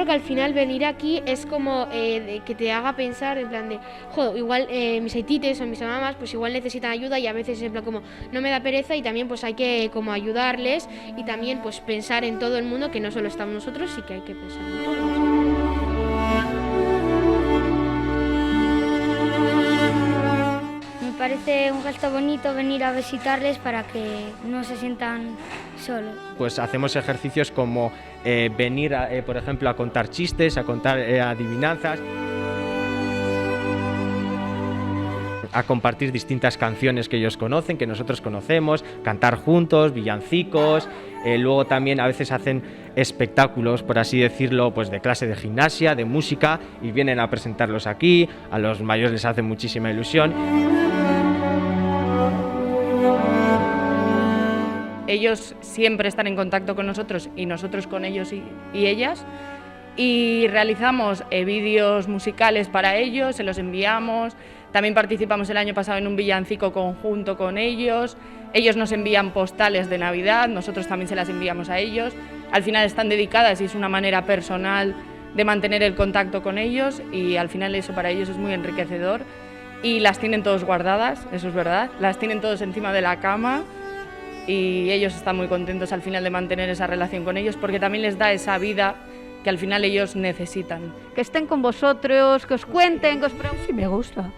que al final venir aquí es como que te haga pensar en plan de, joder, igual mis aitites o mis mamás pues igual necesitan ayuda y a veces en plan como no me da pereza y también pues hay que como ayudarles y también pues pensar en todo el mundo, que no solo estamos nosotros y que hay que pensar en todos. Me parece un gesto bonito venir a visitarles para que no se sientan solos. Pues hacemos ejercicios como venir, por ejemplo, a contar chistes, a contar adivinanzas, a compartir distintas canciones que ellos conocen, que nosotros conocemos, cantar juntos, villancicos. Luego también a veces hacen espectáculos, por así decirlo, pues de clase de gimnasia, de música, y vienen a presentarlos aquí. A los mayores les hace muchísima ilusión. Ellos siempre están en contacto con nosotros y nosotros con ellos y ellas, y realizamos vídeos musicales para ellos, se los enviamos. También participamos el año pasado en un villancico conjunto con ellos. Ellos nos envían postales de Navidad, nosotros también se las enviamos a ellos. Al final están dedicadas y es una manera personal de mantener el contacto con ellos, y al final eso para ellos es muy enriquecedor. Y las tienen todos guardadas, eso es verdad, las tienen todos encima de la cama. Y ellos están muy contentos al final de mantener esa relación con ellos, porque también les da esa vida que al final ellos necesitan. Que estén con vosotros, que os cuenten, que os pregunten. Sí me gusta,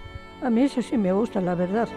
a mí eso sí me gusta, la verdad.